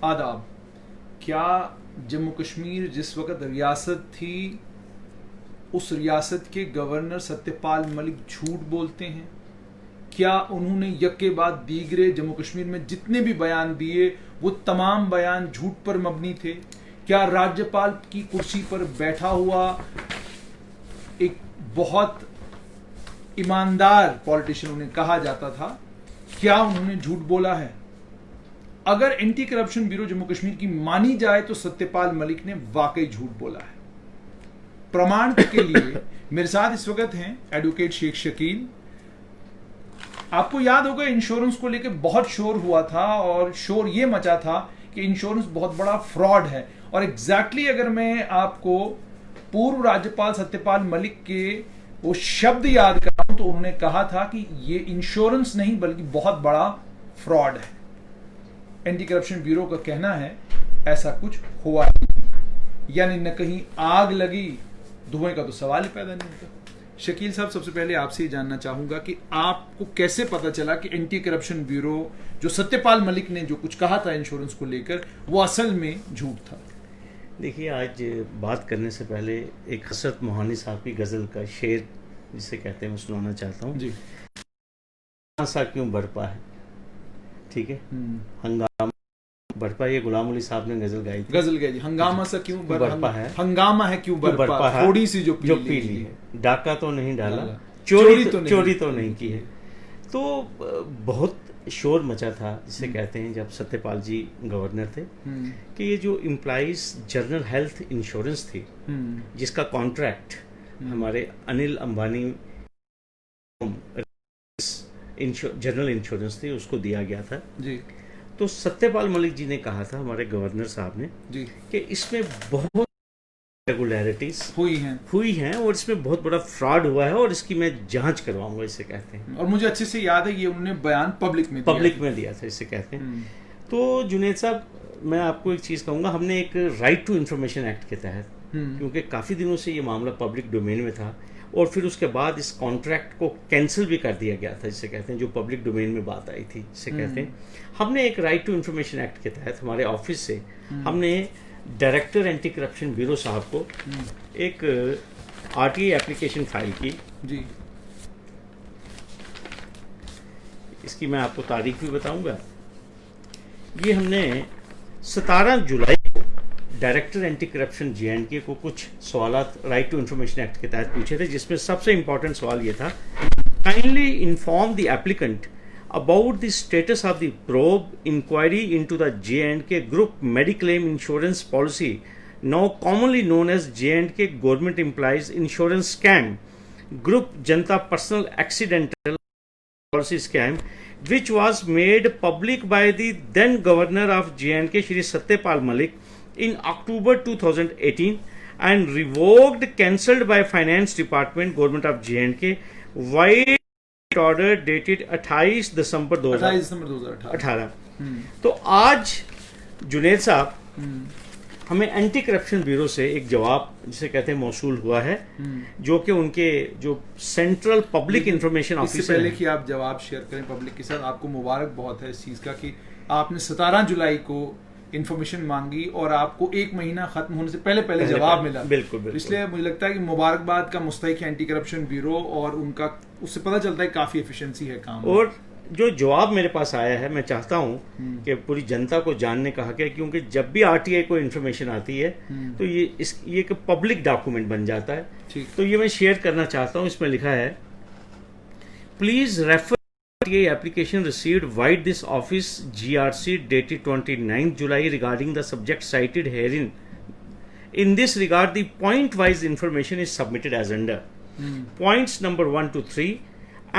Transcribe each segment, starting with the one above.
आदाब। क्या जम्मू कश्मीर जिस वक्त रियासत थी उस रियासत के गवर्नर सत्यपाल मलिक झूठ बोलते हैं? क्या उन्होंने यक्के बाद दीगरे जम्मू कश्मीर में जितने भी बयान दिए वो तमाम बयान झूठ पर मबनी थे? क्या राज्यपाल की कुर्सी पर बैठा हुआ एक बहुत ईमानदार पॉलिटिशियन उन्हें कहा जाता था, क्या उन्होंने झूठ बोला है? अगर anti corruption bureau Jammu Kashmir की मानी जाए तो सत्यपाल मलिक ने वाकई झूठ बोला है। प्रमाण के लिए मेरे साथ इस वक्त हैं एडवोकेट शेख शकील। आपको याद होगा इंश्योरेंस को लेकर बहुत शोर हुआ था और शोर यह मचा था कि इंश्योरेंस बहुत बड़ा फ्रॉड है। और एग्जैक्टली अगर मैं आपको पूर्व राज्यपाल सत्यपाल मलिक के वो शब्द याद कराऊं तो उन्होंने कहा था कि ये इंश्योरेंस नहीं बल्कि बहुत बड़ा फ्रॉड है। एंटी करप्शन ब्यूरो का कहना है ऐसा कुछ हुआ नहीं, यानी न कहीं आग लगी, धुएं का तो सवाल ही पैदा नहीं होता। शकील साहब, सबसे पहले आपसे ही जानना चाहूंगा कि आपको कैसे पता चला कि एंटी करप्शन ब्यूरो जो सत्यपाल मलिक ने जो कुछ कहा था इंश्योरेंस को लेकर वो असल में झूठ था? देखिए, आज बात करने से पहले एक हसरत मोहानी साहब की गज़ल का शेर जिसे कहते हैं मैं सुनाना चाहता हूँ जी। सा क्यों बरपा है, ठीक है, हंगामा बरपा, ये गुलाम अली साहब ने गजल गाई थी। गजल गाई, हंगामा सा क्यों बरपा है, हंगामा है क्यों बरपा है, थोड़ी सी जो पी ली है, डाका तो नहीं डाला, चोरी तो नहीं की है। तो बहुत शोर मचा था जिसे कहते हैं जब सत्यपाल जी गवर्नर थे कि ये जो एम्प्लॉइज जनरल हेल्थ इंश्योरेंस थी जिसका कॉन्ट्रैक्ट हमारे अनिल अंबानी जनरल इंश्योरेंस थी उसको दिया गया था जी। तो सत्यपाल मलिक जी ने कहा था, हमारे गवर्नर साहब ने जी, कि इसमें बहुत रेगुलरिटीज हुई हैं और इसमें बहुत बड़ा फ्रॉड हुआ है और इसकी मैं जांच करवाऊंगा, इसे कहते हैं। और मुझे अच्छे से याद है ये उन्होंने बयान पब्लिक में दिया था, इसे कहते हैं। तो जुनेद साहब, मैं आपको एक चीज कहूंगा, हमने एक राइट टू इंफॉर्मेशन एक्ट के तहत, क्योंकि काफी दिनों से ये मामला पब्लिक डोमेन में था और फिर उसके बाद इस कॉन्ट्रैक्ट को कैंसिल भी कर दिया गया था, जिसे कहते हैं, जो पब्लिक डोमेन में बात आई थी, जिसे कहते हैं। हमने एक राइट टू इंफॉर्मेशन एक्ट के तहत हमारे ऑफिस से हमने डायरेक्टर एंटी करप्शन ब्यूरो साहब को एक आरटीआई एप्लीकेशन फाइल की जी। इसकी मैं आपको तारीख भी बताऊंगा। ये हमने 17 जुलाई को डायरेक्टर एंटी करप्शन JNK को कुछ सवालात राइट टू इंफॉर्मेशन एक्ट के तहत पूछे थे, जिसमें सबसे इंपॉर्टेंट सवाल ये था, kindly inform the applicant about the status of the probe inquiry into the J&K group mediclaim insurance policy, now commonly known as J&K government employees insurance scam, group Janta personal accidental policy scam, which was made public by the then governor of J&K Shri Satyapal Malik in October 2018 and revoked, cancelled by finance department government of J&K via order dated 28 दिसंबर 2018। तो आज जुनेद साहब, हमें anti corruption bureau से एक जवाब जिसे कहते हैं मौसूल हुआ है, जो कि उनके जो सेंट्रल पब्लिक इंफॉर्मेशन ऑफिसर, इससे पहले कि आप जवाब शेयर करें पब्लिक के साथ, आपको मुबारक बहुत है इस चीज का कि आपने 17 जुलाई को इन्फॉर्मेशन मांगी और आपको एक महीना खत्म होने से पहले जवाब मिला। बिल्कुल। इसलिए मुझे लगता है कि मुबारकबाद का मुस्तहिक है एंटी करप्शन ब्यूरो, और उनका उससे पता चलता है काफी एफिशिएंसी है काम। और जो जवाब मेरे पास आया है, मैं चाहता हूं कि पूरी जनता को जानने का हक है, क्योंकि जब भी RTI को इन्फॉर्मेशन आती है तो ये एक पब्लिक डॉक्यूमेंट बन जाता है। तो ये मैं शेयर करना चाहता हूं। इसमें लिखा है, please refer RTI application received via this office GRC dated 29th July regarding the subject cited herein. In this regard, the point-wise information is submitted as under. Points number 1 to 3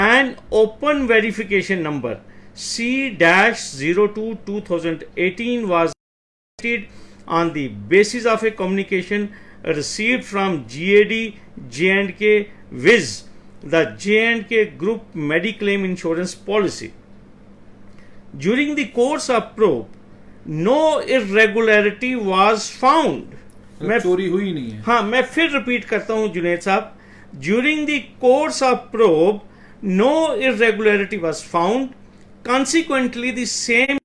and open verification number C-02-2018 was dated on the basis of a communication received from GAD J&K Viz, the J&K Group Mediclaim Insurance Policy. During the course of probe, no irregularity was found. चोरी हुई नहीं है। हाँ, मैं फिर repeat करता हूं जुनेद साहब, during the course of probe, no irregularity was found. Consequently, the same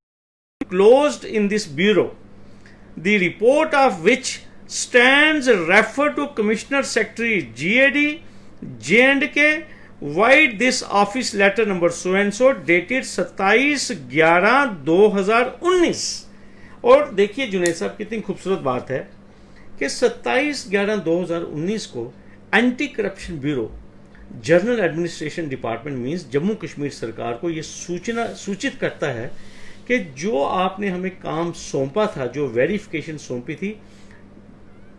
closed in this bureau, the report of which stands referred to Commissioner Secretary GAD J&K, write this office letter number so and so dated 27/11/2019। और देखिए जुनैद साहब कितनी खूबसूरत बात है कि 27/11/2019 को anti corruption bureau general administration department means Jammu Kashmir सरकार को यह सूचित करता है कि जो आपने हमें काम सौंपा था, जो वेरिफिकेशन सौंपी थी,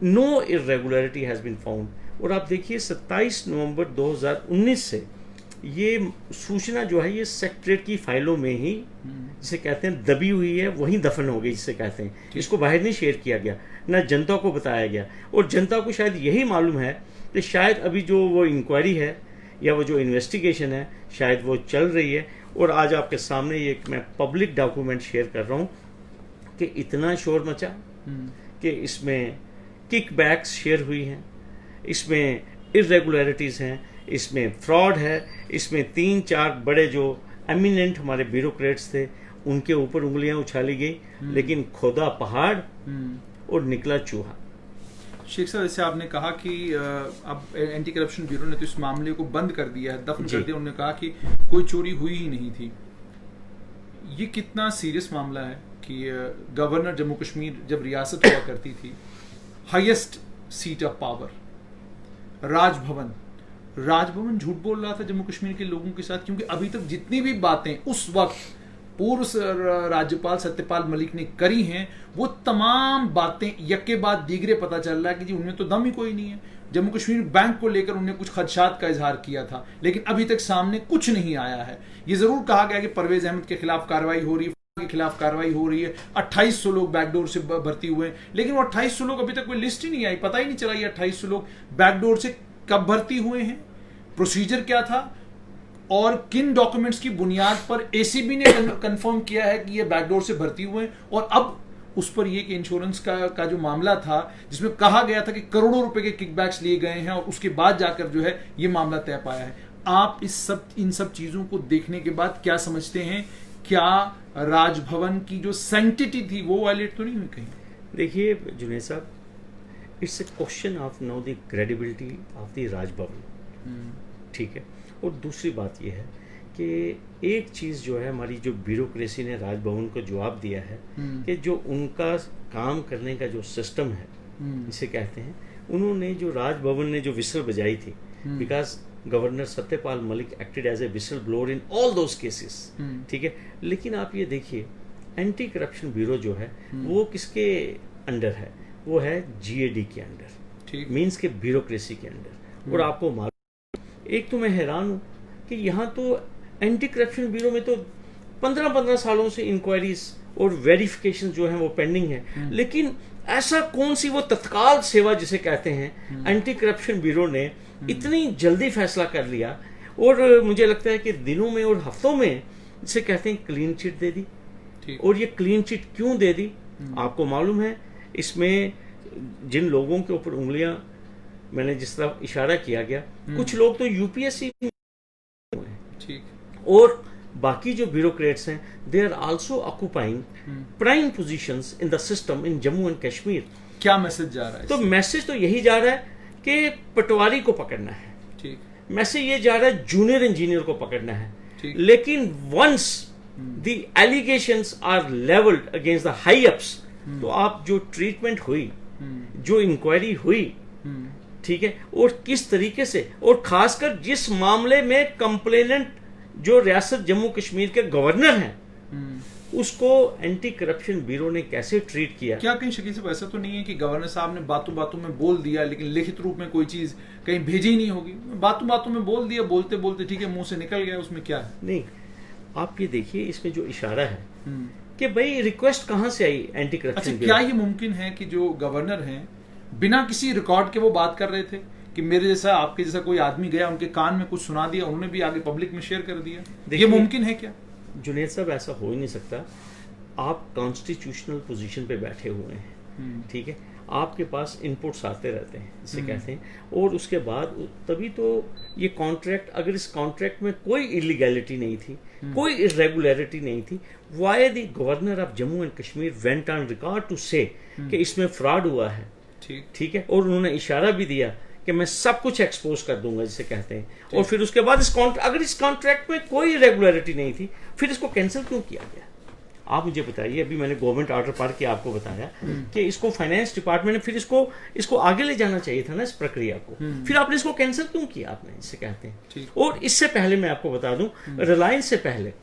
no irregularity has been found. और आप देखिए 27 नवंबर 2019 से ये सूचना जो है ये सेक्रेटरीट की फाइलों में ही जिसे कहते हैं दबी हुई है, वहीं दफन हो गई जिसे कहते हैं। इसको बाहर नहीं शेयर किया गया, ना जनता को बताया गया, और जनता को शायद यही मालूम है कि शायद अभी जो वो इंक्वायरी है या वो जो इन्वेस्टिगेशन है शायद वो चल रही है। और आज आपके सामने ये मैं पब्लिक डॉक्यूमेंट शेयर कर रहा हूँ कि इतना शोर मचा कि इसमें किकबैक्स शेयर हुई हैं, इसमें इरेगुलरिटीज़ हैं, इसमें फ्रॉड है, इसमें 3-4 बड़े जो एमिनेंट हमारे ब्यूरोक्रेट्स थे उनके ऊपर उंगलियां उछाली गई, लेकिन खोदा पहाड़ और निकला चूहा। शेख साहब, जैसे आपने कहा कि अब एंटी करप्शन ब्यूरो ने तो इस मामले को बंद कर दिया है, दफन कर दिया। उन्होंने कहा कि कोई चोरी हुई ही नहीं थी। ये कितना सीरियस मामला है कि गवर्नर जम्मू कश्मीर जब रियासत हुआ करती थी, highest seat of power, Raj Bhavan झूठ बोल रहा था जम्मू कश्मीर के लोगों के साथ, क्योंकि अभी तक जितनी भी बातें उस वक्त पूर्व राज्यपाल सत्यपाल मलिक ने करी हैं, वो तमाम बातें यके बाद दीगरे पता चल रहा है कि जी उनमें तो दम ही कोई नहीं है। जम्मू कश्मीर बैंक को लेकर उन्होंने कुछ खदशात का इजहार किया था, लेकिन अभी तक सामने कुछ नहीं आया है। ये जरूर कहा गया कि परवेज अहमद के खिलाफ कार्रवाई हो रही है, के खिलाफ कार्रवाई हो रही है, 2800 लोग बैकडोर से भर्ती हुए, लेकिन वो 2800 लोग अभी तक कोई लिस्ट ही नहीं आई, पता ही नहीं चला ये 2800 लोग बैकडोर से कब भर्ती हुए हैं, प्रोसीजर क्या था, और किन डॉक्यूमेंट्स की बुनियाद पर एसीबी ने कंफर्म किया है कि ये बैकडोर से भर्ती हुए हैं। और अब उस पर ये कि इंश्योरेंस का जो मामला था जिसमें कहा गया था कि करोड़ों रुपए के किकबैक्स लिए गए हैं, और उसके बाद जाकर जो है ये मामला तय पाया है। आप इन सब चीजों को देखने के बाद क्या समझते हैं, क्या राजभवन की जो सैंक्टिटी थी वो वायलेट तो नहीं हुई कहीं? देखिए जुनैद साहब, it's a question of know the credibility of the Raj Bhavan, ठीक है। और दूसरी बात यह है कि एक चीज़ जो है हमारी जो ब्यूरोक्रेसी ने राजभवन को जवाब दिया है कि जो उनका काम करने का जो सिस्टम है जिसे कहते हैं, उन्होंने जो राजभवन ने जो विसल बजाई थी, because governor Satyapal Malik acted as a whistle blower in all those cases, ठीक है। लेकिन आप ये देखिए एंटी करप्शन ब्यूरो जो है वो किसके अंडर है? वो है जीएडी के अंडर, मीन्स के ब्यूरोक्रेसी के अंडर। और आपको मालूम, एक तो मैं हैरान हूं कि यहाँ तो एंटी करप्शन ब्यूरो में तो 15-15 सालों से इंक्वायरीज और वेरिफिकेशन जो है वो पेंडिंग है, लेकिन ऐसा कौन सी वो तत्काल सेवा जिसे कहते हैं एंटी करप्शन ब्यूरो ने इतनी जल्दी फैसला कर लिया, और मुझे लगता है कि दिनों में और हफ्तों में जिसे कहते हैं क्लीन चिट दे दी। और ये क्लीन चिट क्यों दे दी? आपको मालूम है, इसमें जिन लोगों के ऊपर उंगलियां मैंने जिस तरह इशारा किया गया, कुछ लोग तो यूपीएससी और बाकी जो ब्यूरोक्रेट्स हैं, they are also occupying prime positions in the system in Jammu and Kashmir. क्या मैसेज जा रहा है? तो मैसेज तो यही जा रहा है कि पटवारी को पकड़ना है, ठीक। मैसेज ये जा रहा है जूनियर इंजीनियर को पकड़ना है, ठीक। लेकिन once the allegations are levelled against the high ups, तो आप जो ट्रीटमेंट हुई, जो इंक्वायरी हुई, ठीक है, और किस तरीके से, और खासकर जिस मामले में कंप्लेनेंट जो रियासत जम्मू कश्मीर के गवर्नर हैं, उसको एंटी करप्शन ब्यूरो ने कैसे ट्रीट किया। क्या कहीं शकील साहब ऐसा तो नहीं है कि गवर्नर साहब ने बातों बातों में बोल दिया, लेकिन लिखित रूप में कोई चीज कहीं भेजी ही नहीं होगी? बातों बातों में बोल दिया, बोलते बोलते ठीक है मुंह से निकल गया, उसमें क्या है? नहीं, आप ये देखिए इसमें जो इशारा है कि भाई रिक्वेस्ट कहां से आई एंटी करप्शन। अच्छा, क्या ये मुमकिन है कि जो गवर्नर हैं बिना किसी रिकॉर्ड के वो बात कर रहे थे कि मेरे जैसा, आपके जैसा कोई आदमी गया, उनके कान में कुछ सुना दिया, उन्होंने भी आगे पब्लिक में शेयर कर दिया? ये मुमकिन है क्या? जुनैद साहब, ऐसा हो ही नहीं सकता। आप कॉन्स्टिट्यूशनल पोजीशन पे बैठे हुए हैं, ठीक है, आपके पास इनपुट्स आते रहते हैं जिसे कहते हैं, और उसके बाद तभी तो ये कॉन्ट्रैक्ट, अगर इस कॉन्ट्रैक्ट में कोई इलीगैलिटी नहीं थी, कोई इरेगुलरिटी नहीं थी, why the governor of Jammu and Kashmir went on record to say कि इसमें फ्रॉड हुआ है, ठीक है, और उन्होंने इशारा भी दिया कि मैं सब कुछ एक्सपोज कर दूंगा जिसे कहते हैं, और फिर उसके बाद अगर इस कॉन्ट्रैक्ट में कोई इरेगुलरिटी नहीं थी, फिर इसको कैंसिल क्यों किया गया? आप मुझे बताइए। अभी मैंने गवर्नमेंट ऑर्डर पढ़ के आपको बताया कि इसको फाइनेंस डिपार्टमेंट ने फिर इसको आगे ले जाना चाहिए था ना इस प्रक्रिया को, फिर आपने इसको कैंसिल क्यों किया आपने, इससे कहते हैं। और इससे पहले मैं आपको बता दूं, रिलायंस से पहले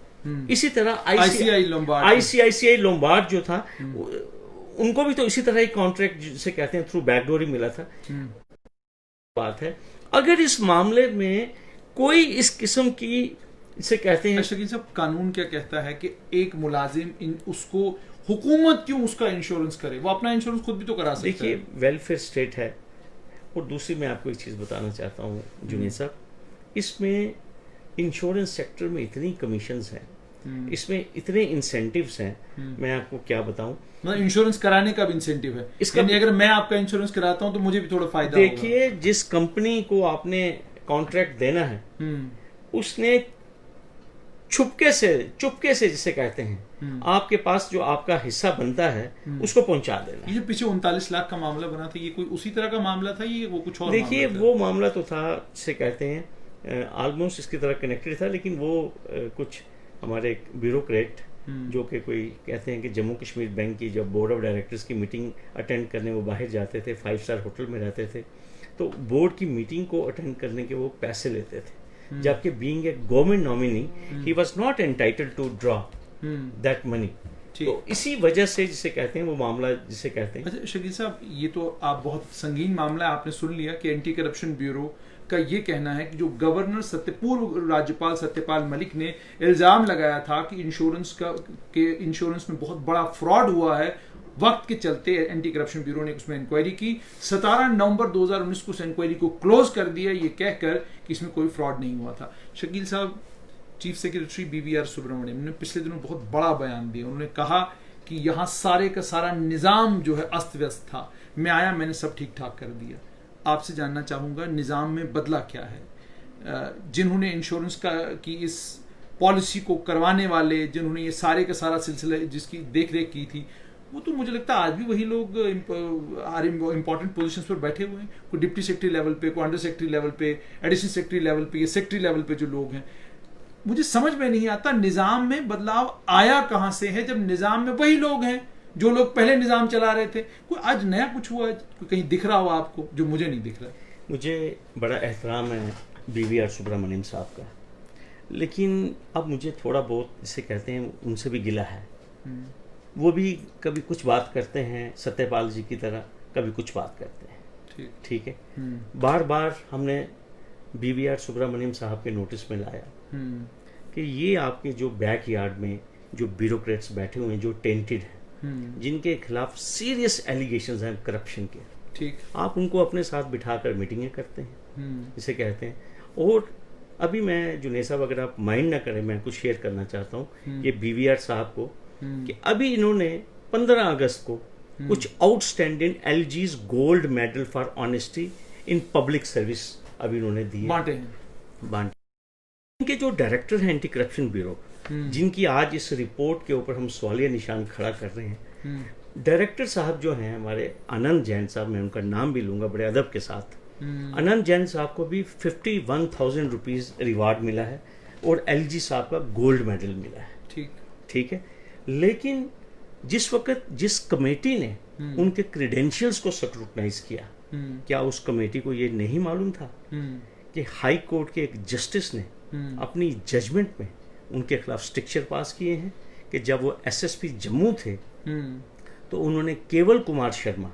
इसी तरह आईसीआईसीआई लोम्बार्ड जो था, उनको भी तो इसी तरह ही कॉन्ट्रैक्ट जिसे कहते हैं थ्रू बैकडोर ही मिला था। बात है, अगर इस मामले में कोई इस किस्म की इसे कहते हैं, शकील साहब, कानून क्या कहता है कि एक मुलाजिम उसको हुकूमत क्यों उसका इंश्योरेंस करे? वो अपना इंश्योरेंस खुद भी तो करा सकता है। देखिए, वेलफेयर स्टेट है। और दूसरी मैं आपको एक चीज बताना चाहता हूँ जुनेद साहब, इसमें इंश्योरेंस सेक्टर में इतनी कमीशंस हैं, इसमें इतने इंसेंटिव्स हैं, मैं आपको क्या बताऊं। मतलब इंश्योरेंस कराने का भी इंसेंटिव है इसका, अगर मैं आपका इंश्योरेंस कराता हूं तो मुझे भी थोड़ा फायदा होगा। देखिए, जिस कंपनी को आपने कॉन्ट्रैक्ट देना है, उसने चुपके से जिसे कहते हैं, आपके पास जो आपका हिस्सा बनता है उसको पहुंचा देना। ये जो पीछे 39 लाख का मामला बना था, ये कोई उसी तरह का मामला था, ये वो कुछ और? देखिए, वो मामला तो था जिसे कहते हैं ऑलमोस्ट इसकी तरह कनेक्टेड था, लेकिन वो कुछ हमारे ब्यूरोक्रेट जो कि कोई कहते हैं कि जम्मू कश्मीर बैंक की जब बोर्ड ऑफ डायरेक्टर्स की मीटिंग अटेंड करने वो बाहर जाते थे, 5 स्टार होटल में रहते थे, तो बोर्ड की मीटिंग को अटेंड करने के वो पैसे लेते थे, जबकि being a government nominee he was not entitled to draw that money. तो इसी वजह से जिसे कहते हैं वो मामला जिसे कहते हैं। अच्छा शकील साहब, ये तो आप बहुत संगीन मामला है, आपने सुन लिया कि एंटी करप्शन ब्यूरो का ये कहना है कि जो गवर्नर पूर्व राज्यपाल सत्यपाल मलिक ने इल्जाम लगाया था कि इंश्योरेंस में बहुत बड़ा फ्रॉड हुआ है, वक्त के चलते एंटी करप्शन ब्यूरो ने उसमें इंक्वायरी की। 17 नवंबर 2019 को उस इंक्वायरी को क्लोज कर दिया, ये कहकर कि इसमें कोई फ्रॉड नहीं हुआ था। शकील साहब, चीफ सेक्रेटरी BVR सुब्रमण्यम ने पिछले दिनों बहुत बड़ा बयान दिया। उन्होंने कहा कि यहाँ सारे का सारा निजाम जो है अस्त व्यस्त था, मैं आया, मैंने सब ठीक ठाक कर दिया। आपसे जानना चाहूंगा, निजाम में बदला क्या है? जिन्होंने इंश्योरेंस की इस पॉलिसी को करवाने वाले, जिन्होंने ये सारे का सारा सिलसिला जिसकी देख रेख की थी, वो तो मुझे लगता है आज भी वही लोग इंपॉर्टेंट पोजीशंस पर बैठे हुए हैं। कोई डिप्टी सेक्रेटरी लेवल पे, कोई अंडर सेक्रेटरी लेवल पे, एडिशनल सेक्रेटरी लेवल पे, सेक्रेटरी लेवल पे जो लोग हैं, मुझे समझ में नहीं आता निजाम में बदलाव आया कहां से है, जब निजाम में वही लोग हैं जो लोग पहले निजाम चला रहे थे। कोई आज नया कुछ हुआ है, कहीं दिख रहा हो आपको जो मुझे नहीं दिख रहा? मुझे बड़ा एहतराम है BVR सुब्रमण्यम साहब का, लेकिन अब मुझे थोड़ा बहुत जिसे कहते हैं उनसे भी गिला है। वो भी कभी कुछ बात करते हैं सत्यपाल जी की तरह, कभी कुछ बात करते हैं, ठीक है। बार बार हमने BVR सुब्रमण्यम साहब के नोटिस में लाया कि ये आपके जो बैक यार्ड में जो ब्यूरोक्रेट्स बैठे हुए हैं, जो टेंटेड हैं, जिनके खिलाफ सीरियस एलिगेशंस हैं करप्शन के, ठीक, आप उनको अपने साथ बिठाकर मीटिंगें करते हैं, इसे कहते हैं। और अभी मैं जुनेद साहब, अगर आप माइंड ना करें, मैं कुछ शेयर करना चाहता हूँ ये BVR साहब को, कि अभी इन्होंने 15 अगस्त को कुछ outstanding LG's gold medal for honesty in public service अभी इन्होंने दिए, बांटे। इनके जो डायरेक्टर हैं एंटी करप्शन ब्यूरो, जिनकी आज इस रिपोर्ट के ऊपर हम सवालिया निशान खड़ा कर रहे हैं, डायरेक्टर साहब जो हैं हमारे आनंद जैन साहब, मैं उनका नाम भी लूंगा बड़े अदब के साथ। आनंद जैन साहब को भी 51,000 रुपीज रिवार्ड मिला है और LG साहब का गोल्ड मेडल मिला है, ठीक है। लेकिन जिस वक्त जिस कमेटी ने उनके क्रेडेंशियल्स को स्क्रूटनाइज किया, क्या उस कमेटी को ये नहीं मालूम था कि हाई कोर्ट के एक जस्टिस ने अपनी जजमेंट में उनके खिलाफ स्ट्रिक्चर पास किए हैं कि जब वो SSP जम्मू थे तो उन्होंने केवल कुमार शर्मा,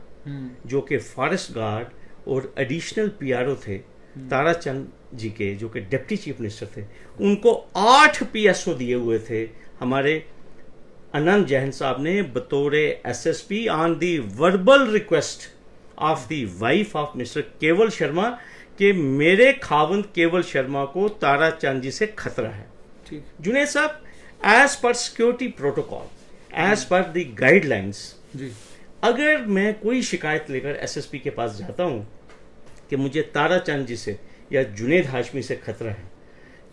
जो कि फॉरेस्ट गार्ड और एडिशनल PRO थे ताराचंद जी के, जो कि डिप्टी चीफ मिनिस्टर थे, उनको 8 PSO दिए हुए थे हमारे आनंद जैन साहब ने बतौर SSP on the verbal request of the wife of mister केवल शर्मा कि मेरे खावंद केवल शर्मा को ताराचंद जी से खतरा है। Junaid sahab, as per security protocol, as per the guidelines, अगर मैं कोई शिकायत लेकर एसएसपी के पास जाता हूं कि मुझे ताराचंद जी से या जुनेद हाशमी से खतरा है,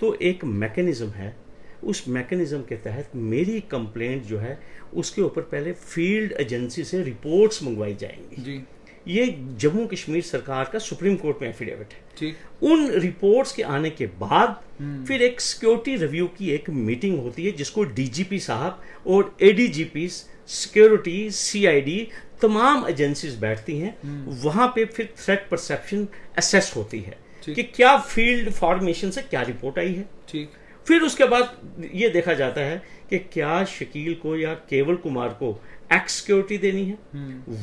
तो एक मैकेनिज्म है, उस मैकेनिज्म के तहत मेरी कंप्लेंट जो है उसके ऊपर पहले फील्ड एजेंसी से रिपोर्ट्स मंगवाई जाएंगी जी। ये जम्मू कश्मीर सरकार का सुप्रीम कोर्ट में एफिडेविट है। ठीक। उन रिपोर्ट्स के आने के बाद फिर एक सिक्योरिटी रिव्यू की एक मीटिंग होती है जिसको डीजीपी साहब और एडीजीपी, सिक्योरिटी, सीआईडी, तमाम एजेंसीज बैठती हैं। वहां पे फिर थ्रेट परसेप्शन असेस होती है कि क्या फील्ड फॉर्मेशन से क्या रिपोर्ट आई है। ठीक। फिर उसके बाद ये देखा जाता है कि क्या शकील को या केवल कुमार को एक्स सिक्योरिटी देनी है,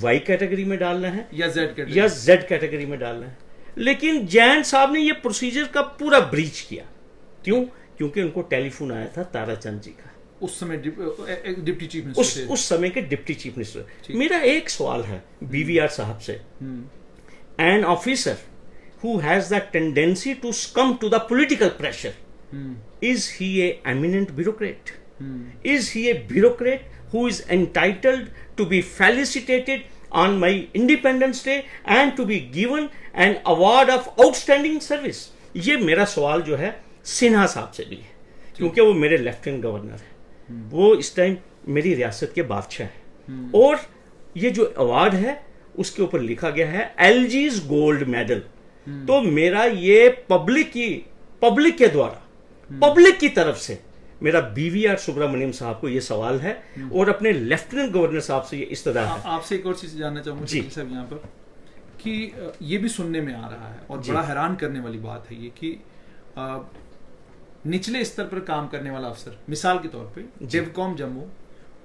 वाई कैटेगरी में डालना है या जेड कैटेगरी में डालना है। लेकिन जैन साहब ने ये प्रोसीजर का पूरा ब्रीच किया। क्यों? क्योंकि उनको टेलीफोन आया था ताराचंद जी का, उस समय डिप्टी चीफ मिनिस्टर उस समय के डिप्टी चीफ मिनिस्टर। मेरा एक सवाल है बीवीआर साहब से, an officer who has the tendency to succumb to the political pressure, is he a eminent bureaucrat? Is he a bureaucrat who is entitled to be felicitated on my Independence Day and to be given an award of outstanding service? ये मेरा सवाल जो है सिन्हा साहब से भी है, क्योंकि वो मेरे लेफ्टिनेंट गवर्नर है, वो इस टाइम मेरी रियासत के बादशाह है, और ये जो अवार्ड है उसके ऊपर लिखा गया है एलजीज गोल्ड मेडल। तो मेरा ये पब्लिक के द्वारा, पब्लिक की तरफ से मेरा बीवीआर सुब्रमण्यम साहब को ये सवाल है, और अपने लेफ्टिनेंट गवर्नर साहब से ये इस्तदा है। आपसे एक और चीज जानना चाहूंगा साहब यहाँ पर कि ये भी सुनने में आ रहा है और बड़ा हैरान करने वाली बात है ये कि निचले स्तर पर काम करने वाला अफसर, मिसाल के तौर पे डेवकॉम जम्मू,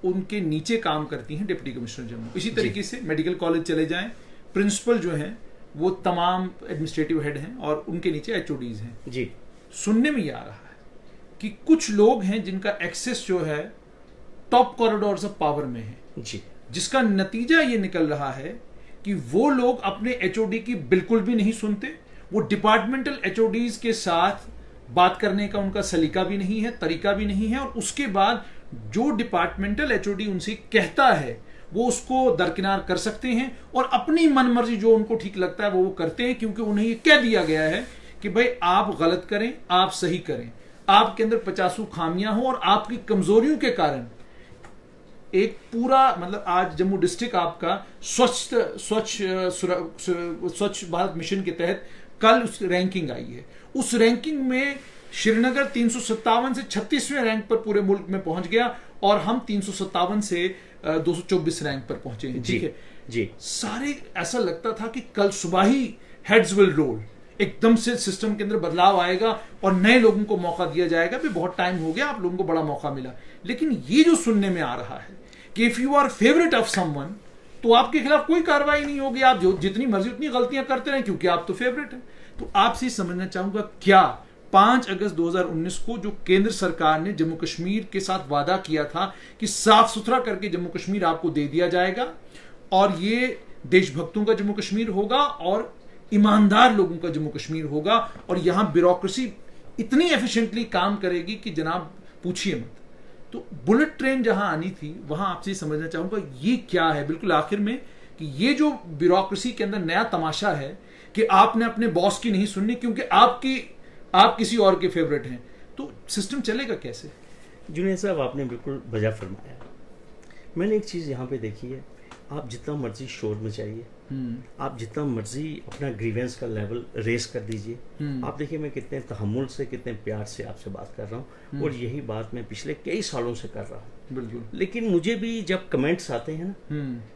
उनके नीचे काम करती हैं डिप्टी कमिश्नर जम्मू। इसी तरीके से मेडिकल कॉलेज चले जाएं, प्रिंसिपल जो हैं वो तमाम एडमिनिस्ट्रेटिव हेड हैं और उनके नीचे एचओडीज हैं जी। सुनने में ये आ रहा है कि कुछ लोग हैं जिनका एक्सेस जो है टॉप कॉरिडोर्स ऑफ पावर में है जी, जिसका नतीजा ये निकल रहा है कि वो लोग अपने एचओडी की बिल्कुल भी नहीं सुनते, वो डिपार्टमेंटल एचओडीज के साथ बात करने का उनका सलीका भी नहीं है, तरीका भी नहीं है, और उसके बाद जो डिपार्टमेंटल एचओडी उनसे कहता है वो उसको दरकिनार कर सकते हैं और अपनी मनमर्जी जो उनको ठीक लगता है वो करते हैं, क्योंकि उन्हें ये कह दिया गया है कि भाई आप गलत करें, आप सही करें, आपके अंदर 50 खामियां हो और आपकी कमजोरियों के कारण एक पूरा, मतलब आज जम्मू डिस्ट्रिक्ट आपका स्वच्छ भारत मिशन के तहत कल उस रैंकिंग आई है, उस रैंकिंग में श्रीनगर 357 से 36वें रैंक पर पूरे मुल्क में पहुंच गया और हम 357 से 224 रैंक पर पहुंचे हैं। ठीक है जी। सारे ऐसा लगता था कि कल सुबह ही हेड्स विल रोल, एकदम से सिस्टम के अंदर बदलाव आएगा और नए लोगों को मौका दिया जाएगा। भी बहुत टाइम हो गया, आप लोगों को बड़ा मौका मिला, लेकिन ये जो सुनने में आ रहा है कि if you are favourite of someone तो आपके खिलाफ कोई कार्रवाई नहीं होगी, आप जो जितनी मर्जी उतनी गलतियां करते रहें क्योंकि आप तो फेवरेट हैं। तो आपसे समझना चाहूंगा, क्या 5 अगस्त 2019 को जो केंद्र सरकार ने जम्मू कश्मीर के साथ वादा किया था कि साफ सुथरा करके जम्मू कश्मीर आपको दे दिया जाएगा और ये देशभक्तों का जम्मू कश्मीर होगा और ईमानदार लोगों का जम्मू कश्मीर होगा और यहां ब्यूरोक्रेसी इतनी एफिशिएंटली काम करेगी कि जनाब पूछिए मत। तो बुलेट ट्रेन जहां आनी थी वहां आपसे समझना चाहूंगा ये क्या है बिल्कुल आखिर में, कि ये जो ब्यूरोक्रेसी के अंदर नया तमाशा है कि आपने अपने बॉस की नहीं सुननी क्योंकि आप किसी और के फेवरेट हैं, तो सिस्टम चलेगा कैसे? जुनेद साहब, आपने बिल्कुल बजा फरमाया। मैंने एक चीज़ यहाँ पे देखी है, आप जितना मर्जी शोर मचाइए, आप जितना मर्जी अपना ग्रीवेंस का लेवल रेस कर दीजिए, आप देखिए मैं कितने तहम्मुल से, कितने प्यार से आपसे बात कर रहा हूँ और यही बात मैं पिछले कई सालों से कर रहा हूँ। बिल्कुल। लेकिन मुझे भी जब कमेंट्स आते हैं ना,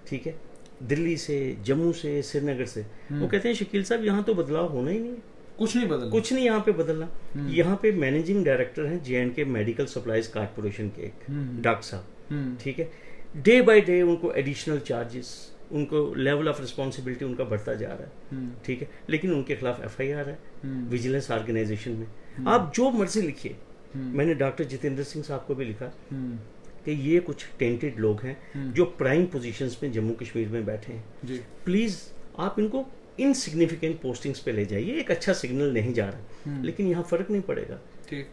ठीक है, दिल्ली से, जम्मू से, श्रीनगर से, वो कहते हैं शकील साहब यहाँ तो बदलाव होना ही नहीं है, कुछ नहीं बदलना, कुछ नहीं यहाँ पे बदलना। यहाँ पे मैनेजिंग डायरेक्टर हैं JNK मेडिकल सप्लाईज कारपोरेशन के एक डॉक्टर साहब, ठीक है, डे बाय डे उनको एडिशनल चार्जेस, उनको लेवल ऑफ रिस्पॉन्सिबिलिटी उनका बढ़ता जा रहा है, ठीक है, लेकिन उनके खिलाफ FIR है विजिलेंस ऑर्गेनाइजेशन में। आप जो मर्जी लिखिए, मैंने डॉक्टर जितेंद्र सिंह साहब को भी लिखा कि ये कुछ टेंटेड लोग हैं जो प्राइम पोजीशंस में जम्मू कश्मीर में बैठे हैं, प्लीज आप इनको इनसिग्निफिकेंट पोस्टिंग्स पे ले जाइए, एक अच्छा सिग्नल नहीं जा रहा, लेकिन यहाँ फर्क नहीं पड़ेगा,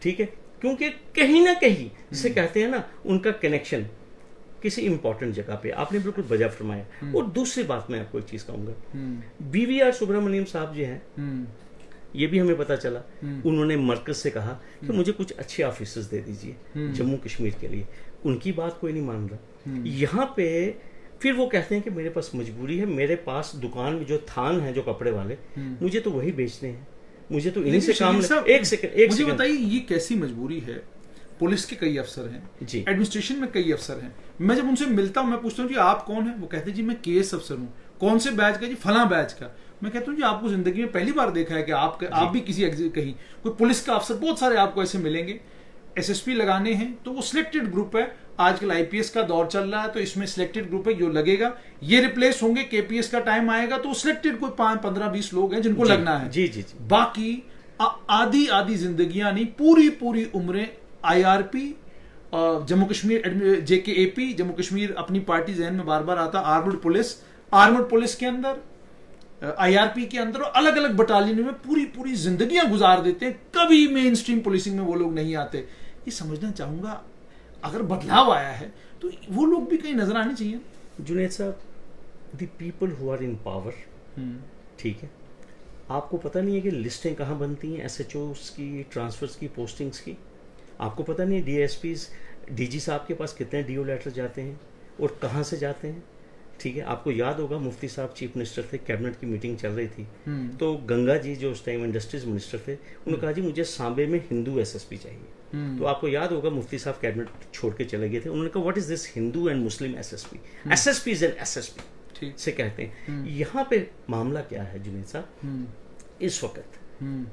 ठीक है, क्योंकि कहीं ना कहीं जिसे कहते हैं ना, उनका कनेक्शन किसी इंपॉर्टेंट जगह पे, आपने बिल्कुल बजा फरमाया। और दूसरी बात मैं आपको एक चीज कहूंगा, BVR सुब्रमण्यम साहब जो हैं, ये भी हमें पता चला, उन्होंने मरकज से कहा कि मुझे कुछ अच्छे ऑफिसर्स दे दीजिए जम्मू कश्मीर के लिए। उनकी बात कोई नहीं मान रहा। यहाँ पे फिर वो कहते हैं कि मेरे पास मजबूरी है, मेरे पास दुकान में जो थान है जो कपड़े वाले, मुझे तो वही बेचने हैं, मुझे तो इन्हीं से काम। एक सेकंड मुझे बताइए, ये कैसी मजबूरी है? पुलिस के कई अफसर हैं जी, एडमिनिस्ट्रेशन में कई अफसर हैं। मैं जब उनसे मिलता हूं, मैं पूछता हूं जी आप कौन है, वो कहते हैं जी मैं केएस अफसर हूं। कौन से बैच का? जी फला बैच का। मैं कहता हूं जी आपको जिंदगी में पहली बार देखा है कि आप भी किसी कहीं कोई पुलिस का अफसर, बहुत सारे आपको ऐसे मिलेंगे। SSP लगाने हैं तो वो सिलेक्टेड ग्रुप है। आजकल IPS का दौर चल रहा है, तो इसमें सिलेक्टेड ग्रुप है जो लगेगा। ये रिप्लेस होंगे, KPS का टाइम आएगा तो सिलेक्टेड कोई 5-15-20 लोग हैं जिनको लगना है। जी जी जी। बाकी आधी जिंदगियां नहीं, पूरी उम्रें IRP, जम्मू कश्मीर JKAP, जम्मू कश्मीर अपनी पार्टी जहन में बार बार आता, आर्मड पुलिस के अंदर, IRP के अंदर, और अलग अलग बटालियन में पूरी जिंदगियां गुजार देते हैं। कभी मेन स्ट्रीम पुलिसिंग में वो लोग नहीं आते। ये समझना चाहूंगा, अगर बदलाव आया है तो वो लोग भी कहीं नजर आने चाहिए। जुनैद साहब, the people who are in power, ठीक है, आपको पता नहीं है कि लिस्टें कहाँ बनती हैं SHOs की, ट्रांसफर्स की, पोस्टिंग्स की? आपको पता नहीं DSPs, DG साहब के पास कितने DO लेटर जाते हैं और कहाँ से जाते हैं? ठीक है, आपको याद होगा मुफ्ती साहब चीफ मिनिस्टर थे, कैबिनेट की मीटिंग चल रही थी, तो गंगा जी जो उस टाइम इंडस्ट्रीज मिनिस्टर थे, उन्होंने कहा जी मुझे सांबे में हिंदू SSP चाहिए। तो आपको याद होगा मुफ्ती साहब कैबिनेट छोड़ के चले गए थे। उन्होंने कहा what is this Hindu and Muslim SSP? SSP is an SSP से कहते हैं। यहाँ पे मामला क्या है जुनैद साहब, इस वक्त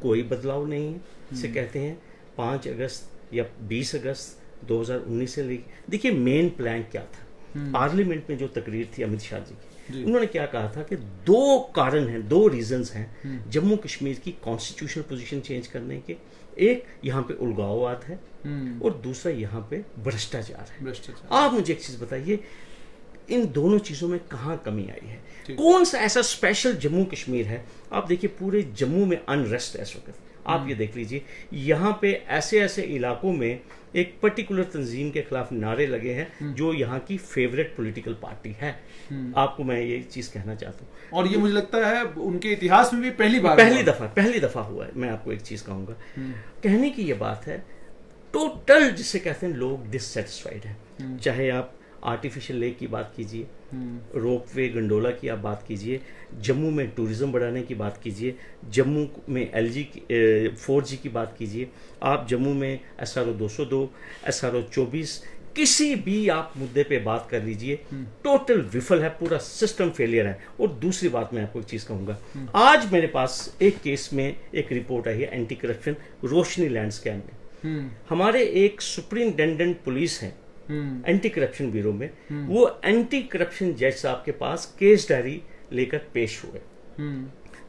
कोई बदलाव नहीं है। से कहते हैं 5 अगस्त या 20 अगस्त 2019 से लेकर, देखिए मेन प्लान क्या था। पार्लियामेंट में जो तकरीर थी अमित शाह जी की, उन्होंने क्या कहा था कि 2 कारण हैं, 2 रीजंस हैं जम्मू कश्मीर की कॉन्स्टिट्यूशनल पोजीशन चेंज करने के। एक यहाँ पे उलगाववाद है और दूसरा यहाँ पे भ्रष्टाचार है। आप मुझे एक चीज बताइए, इन दोनों चीजों में कहाँ कमी आई है? कौन सा ऐसा स्पेशल जम्मू कश्मीर है? आप देखिए पूरे जम्मू में अनरेस्ट है इस वक्त। आप ये देख लीजिए, यहाँ पे ऐसे इलाकों में एक पर्टिकुलर तंजीम के खिलाफ नारे लगे हैं जो यहाँ की फेवरेट पॉलिटिकल पार्टी है। आपको मैं ये चीज कहना चाहता हूँ, और ये मुझे लगता है उनके इतिहास में भी पहली दफा हुआ है। मैं आपको एक चीज कहूंगा, कहने की ये बात है, टोटल जिसे कहते हैं लोग डिससेटिस्फाइड है। चाहे आप आर्टिफिशियल लेक की बात कीजिए, रोपवे गंडोला की आप बात कीजिए, जम्मू में टूरिज्म बढ़ाने की बात कीजिए, जम्मू में LG 4G की बात कीजिए, आप जम्मू में SRO 202, SRO 24, किसी भी आप मुद्दे पे बात कर लीजिए, टोटल विफल है, पूरा सिस्टम फेलियर है। और दूसरी बात मैं आपको एक चीज कहूंगा, आज मेरे पास एक केस में एक रिपोर्ट आई है एंटी करप्शन रोशनी लैंड स्कैम में। हमारे एक सुपरिंटेंडेंट पुलिस है एंटी करप्शन ब्यूरो में, वो एंटी करप्शन जज साहब के पास केस डायरी लेकर पेश हुए।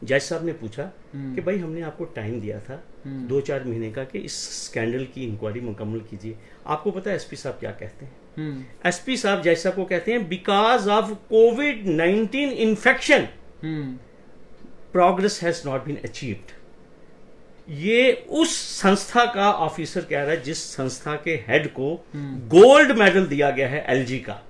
जज साहब ने पूछा कि भाई हमने आपको टाइम दिया था 2-4 महीने का कि इस स्कैंडल की इंक्वायरी मुकम्मल कीजिए। आपको पता है SP साहब क्या कहते हैं? SP साहब जज साहब को कहते हैं because of COVID-19 infection progress has not been achieved. ये उस संस्था का ऑफिसर कह रहा है जिस संस्था के हेड को गोल्ड मेडल दिया गया है LG का,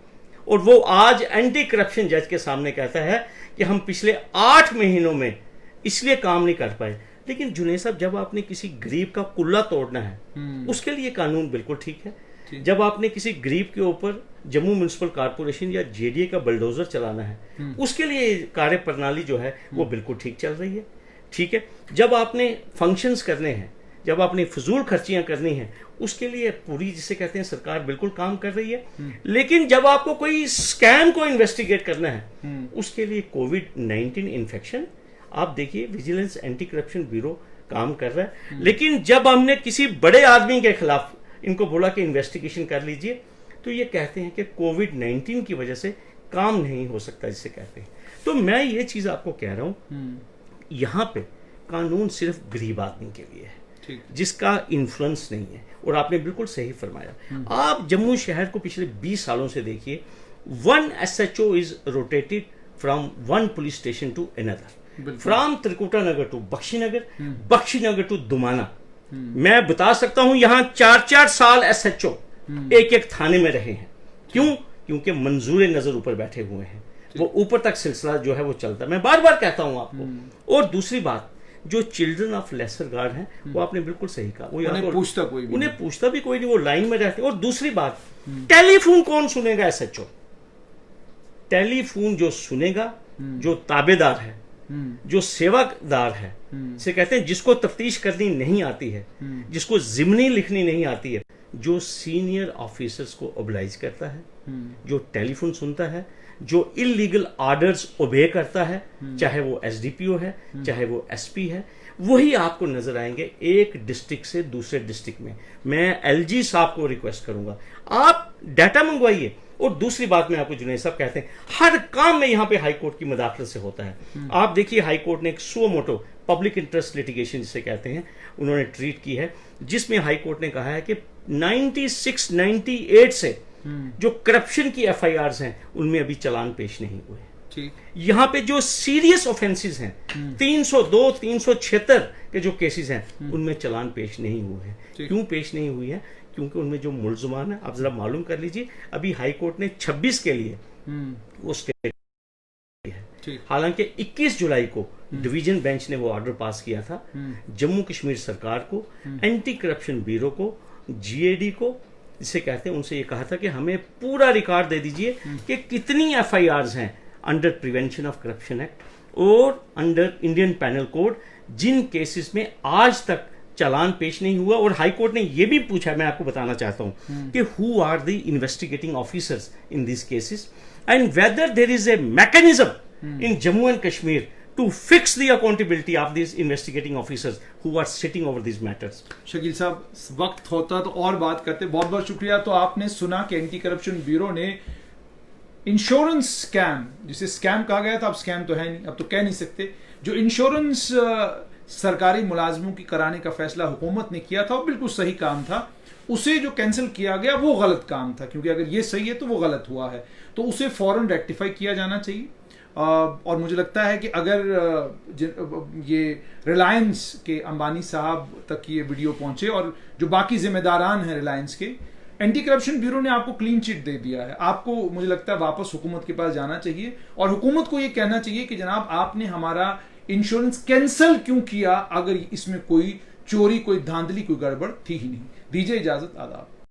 और वो आज एंटी करप्शन जज के सामने कहता है कि हम पिछले 8 महीनों में इसलिए काम नहीं कर पाए। लेकिन जुनैद साहब, जब आपने किसी गरीब का कुल्ला तोड़ना है उसके लिए कानून बिल्कुल ठीक है। जब आपने किसी गरीब के ऊपर जम्मू म्युनिसिपल कॉर्पोरेशन या JDA का बुलडोजर चलाना है उसके लिए कार्य प्रणाली जो है वो बिल्कुल ठीक चल रही है। ठीक है, जब आपने फंक्शंस करने हैं, जब आपने फजूल खर्चियां करनी है, उसके लिए पूरी जिसे कहते हैं सरकार बिल्कुल काम कर रही है। लेकिन जब आपको कोई स्कैम को इन्वेस्टिगेट करना है उसके लिए COVID-19 इन्फेक्शन, आप देखिए विजिलेंस एंटी करप्शन ब्यूरो काम कर रहा है। लेकिन जब हमने किसी बड़े आदमी के खिलाफ इनको बोला कि इन्वेस्टिगेशन कर लीजिए, तो ये कहते हैं कि COVID-19 की वजह से काम नहीं हो सकता जिसे कहते हैं। तो मैं ये चीज आपको कह रहा हूं, यहाँ पे कानून सिर्फ गरीब आदमी के लिए है जिसका इन्फ्लुएंस नहीं है। और आपने बिल्कुल सही फरमाया, आप जम्मू शहर को पिछले 20 सालों से देखिए, 1 SHO is rotated from 1 police station to another, from Trikuta Nagar to Bakshinagar to Dumana. मैं बता सकता हूं यहाँ 4-4 साल SHO एक थाने में रहे हैं। क्यों? क्योंकि मंजूर नजर ऊपर बैठे हुए हैं, वो ऊपर तक सिलसिला जो है वो चलता है। मैं बार बार कहता हूं आपको। और दूसरी बात, जो चिल्ड्रन ऑफ लेसर गार्ड हैं, वो आपने बिल्कुल सही कहा, वो उन्हें पूछता भी कोई नहीं, वो लाइन में रहते। और दूसरी बात, टेलीफोन कौन सुनेगा? एसएचओ। टेलीफोन जो सुनेगा, जो ताबेदार है, जो सेवादार है, से कहते हैं जिसको तफ्तीश करनी नहीं आती है, जिसको जिमनी लिखनी नहीं आती है, जो सीनियर ऑफिसर्स को ओबलाइज करता है, जो टेलीफोन सुनता है, जो इलीगल ऑर्डर्स ओबे करता है, चाहे वो एसडीपीओ है, चाहे वो एसपी है, वही आपको नजर आएंगे एक डिस्ट्रिक्ट से दूसरे डिस्ट्रिक्ट में। मैं एलजी साहब को रिक्वेस्ट करूंगा, आप डाटा मंगवाइए। और दूसरी बात मैं आपको जुनैद साहब कहते हैं, हर काम में यहां पे हाई कोर्ट की मदाखलत से होता है। आप देखिए, हाई कोर्ट ने एक suo motu public interest litigation जिसे कहते हैं, उन्होंने ट्रीट की है, जिसमें हाई कोर्ट ने कहा है कि 96-98 से जो करप्शन की एफआईआर्स हैं, उनमें अभी चालान पेश नहीं हुए। यहां पे जो सीरियस ऑफेंसेस हैं, 302, 376 के जो केसेस हैं, उनमें चालान पेश नहीं हुए हैं। क्यों पेश नहीं हुई है? क्योंकि उनमें जो मुलजमान है, आप जरा मालूम कर लीजिए, अभी हाई कोर्ट ने 26 के लिए वो स्टे है। हालांकि 21 जुलाई को डिवीजन बेंच ने वो ऑर्डर पास किया था जम्मू कश्मीर सरकार को, एंटी करप्शन ब्यूरो को, जीएडी को, जिसे कहते हैं, उनसे ये कहा था कि हमें पूरा रिकॉर्ड दे दीजिए कि कितनी एफआईआर्स हैं under prevention of corruption act और अंडर इंडियन पैनल कोड, जिन केसेस में आज तक चालान पेश नहीं हुआ। और हाई कोर्ट ने यह भी पूछा, मैं आपको बताना चाहता हूं, कि who are the investigating officers in this cases and whether there is a mechanism in Jammu and Kashmir to fix the accountability of these investigating officers who are sitting over these matters. Shakeel साहब, वक्त होता तो और बात करते, बहुत बहुत शुक्रिया। तो आपने सुना कि एंटी करप्शन ब्यूरो ने इंश्योरेंस स्कैम, जिसे स्कैम कहा गया था, अब स्कैम तो है नहीं, अब तो कह नहीं सकते, जो इंश्योरेंस सरकारी मुलाजमों की कराने का फैसला हुकूमत ने किया था, वो बिल्कुल सही काम था। उसे जो कैंसिल किया गया वो गलत काम था, क्योंकि अगर ये सही है तो वो गलत हुआ है, तो उसे फौरन रेक्टिफाई किया जाना चाहिए। और मुझे लगता है कि अगर ये रिलायंस के अंबानी साहब तक ये वीडियो पहुंचे और जो बाकी जिम्मेदारान हैं रिलायंस के, एंटी करप्शन ब्यूरो ने आपको क्लीन चिट दे दिया है, आपको मुझे लगता है वापस हुकूमत के पास जाना चाहिए और हुकूमत को ये कहना चाहिए कि जनाब, आपने हमारा इंश्योरेंस कैंसिल क्यों किया, अगर इसमें कोई चोरी, कोई धांधली, कोई गड़बड़ थी ही नहीं। दीजिए इजाजत, आदाब।